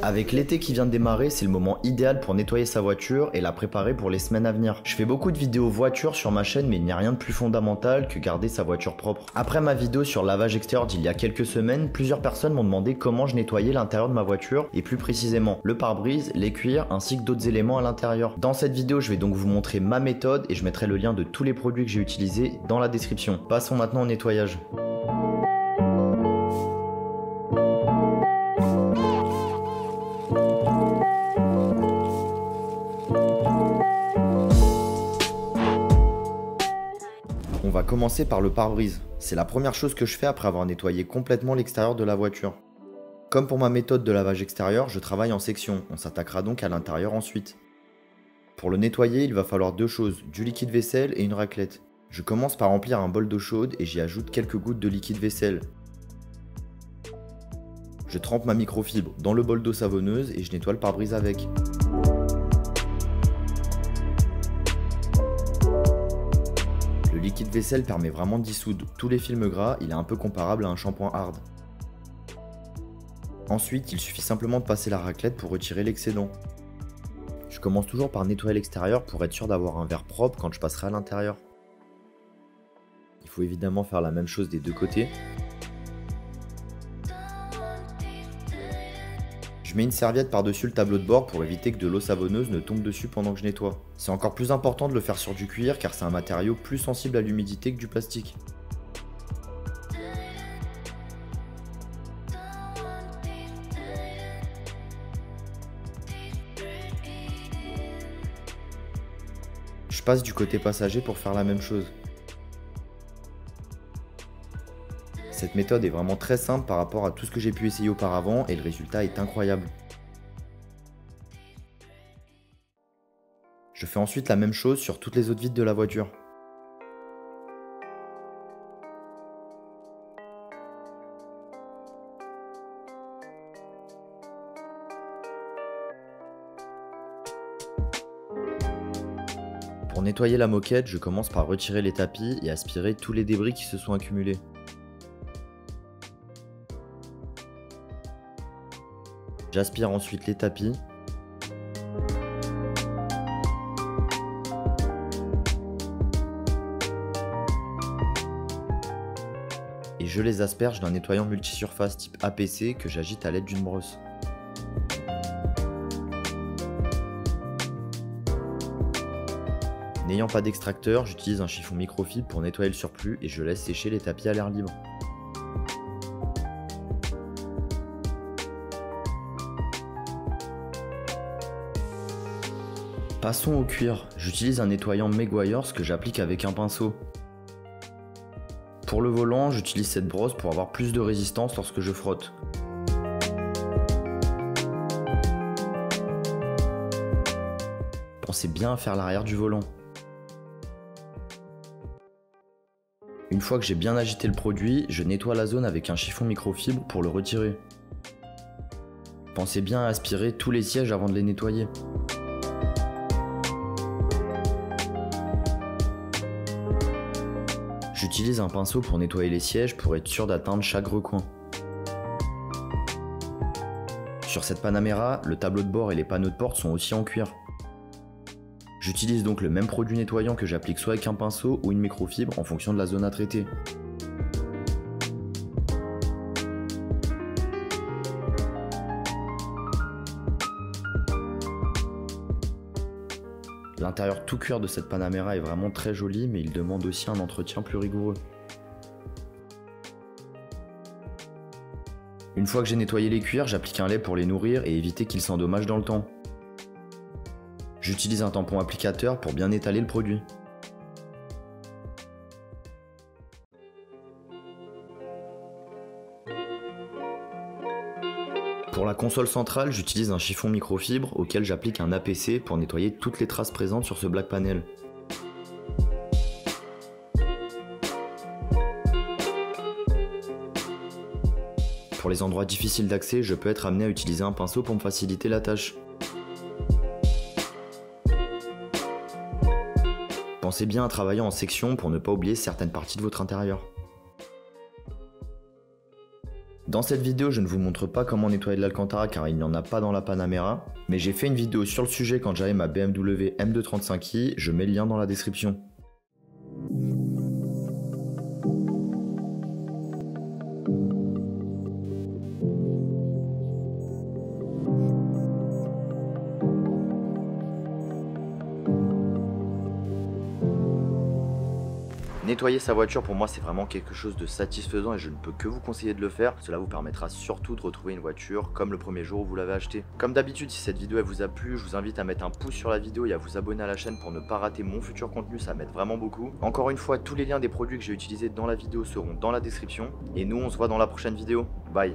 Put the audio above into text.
Avec l'été qui vient de démarrer, c'est le moment idéal pour nettoyer sa voiture et la préparer pour les semaines à venir. Je fais beaucoup de vidéos voiture sur ma chaîne, mais il n'y a rien de plus fondamental que garder sa voiture propre. Après ma vidéo sur le lavage extérieur d'il y a quelques semaines, plusieurs personnes m'ont demandé comment je nettoyais l'intérieur de ma voiture et plus précisément le pare-brise, les cuirs ainsi que d'autres éléments à l'intérieur. Dans cette vidéo, je vais donc vous montrer ma méthode et je mettrai le lien de tous les produits que j'ai utilisés dans la description. Passons maintenant au nettoyage. On va commencer par le pare-brise. C'est la première chose que je fais après avoir nettoyé complètement l'extérieur de la voiture. Comme pour ma méthode de lavage extérieur, je travaille en section. On s'attaquera donc à l'intérieur ensuite. Pour le nettoyer, il va falloir deux choses, du liquide vaisselle et une raclette. Je commence par remplir un bol d'eau chaude et j'y ajoute quelques gouttes de liquide vaisselle. Je trempe ma microfibre dans le bol d'eau savonneuse et je nettoie le pare-brise avec. Le liquide vaisselle permet vraiment de dissoudre tous les films gras, il est un peu comparable à un shampoing hard. Ensuite, il suffit simplement de passer la raclette pour retirer l'excédent. Je commence toujours par nettoyer l'extérieur pour être sûr d'avoir un verre propre quand je passerai à l'intérieur. Il faut évidemment faire la même chose des deux côtés. Je mets une serviette par-dessus le tableau de bord pour éviter que de l'eau savonneuse ne tombe dessus pendant que je nettoie. C'est encore plus important de le faire sur du cuir car c'est un matériau plus sensible à l'humidité que du plastique. Je passe du côté passager pour faire la même chose. Cette méthode est vraiment très simple par rapport à tout ce que j'ai pu essayer auparavant et le résultat est incroyable. Je fais ensuite la même chose sur toutes les autres vitres de la voiture. Pour nettoyer la moquette, je commence par retirer les tapis et aspirer tous les débris qui se sont accumulés. J'aspire ensuite les tapis. Et je les asperge d'un nettoyant multisurface type APC que j'agite à l'aide d'une brosse. N'ayant pas d'extracteur, j'utilise un chiffon microfibre pour nettoyer le surplus et je laisse sécher les tapis à l'air libre. Passons au cuir. J'utilise un nettoyant Meguiar's que j'applique avec un pinceau. Pour le volant, j'utilise cette brosse pour avoir plus de résistance lorsque je frotte. Pensez bien à faire l'arrière du volant. Une fois que j'ai bien agité le produit, je nettoie la zone avec un chiffon microfibre pour le retirer. Pensez bien à aspirer tous les sièges avant de les nettoyer. J'utilise un pinceau pour nettoyer les sièges pour être sûr d'atteindre chaque recoin. Sur cette Panamera, le tableau de bord et les panneaux de porte sont aussi en cuir. J'utilise donc le même produit nettoyant que j'applique soit avec un pinceau ou une microfibre en fonction de la zone à traiter. L'intérieur tout cuir de cette Panamera est vraiment très joli, mais il demande aussi un entretien plus rigoureux. Une fois que j'ai nettoyé les cuirs, j'applique un lait pour les nourrir et éviter qu'ils s'endommagent dans le temps. J'utilise un tampon applicateur pour bien étaler le produit. Pour la console centrale, j'utilise un chiffon microfibre auquel j'applique un APC pour nettoyer toutes les traces présentes sur ce black panel. Pour les endroits difficiles d'accès, je peux être amené à utiliser un pinceau pour me faciliter la tâche. Pensez bien à travailler en section pour ne pas oublier certaines parties de votre intérieur. Dans cette vidéo, je ne vous montre pas comment nettoyer de l'Alcantara car il n'y en a pas dans la Panamera, mais j'ai fait une vidéo sur le sujet quand j'avais ma BMW M235i, je mets le lien dans la description. Nettoyer sa voiture pour moi c'est vraiment quelque chose de satisfaisant et je ne peux que vous conseiller de le faire. Cela vous permettra surtout de retrouver une voiture comme le premier jour où vous l'avez achetée. Comme d'habitude, si cette vidéo elle vous a plu, je vous invite à mettre un pouce sur la vidéo et à vous abonner à la chaîne pour ne pas rater mon futur contenu, ça m'aide vraiment beaucoup. Encore une fois, tous les liens des produits que j'ai utilisés dans la vidéo seront dans la description et nous on se voit dans la prochaine vidéo. Bye.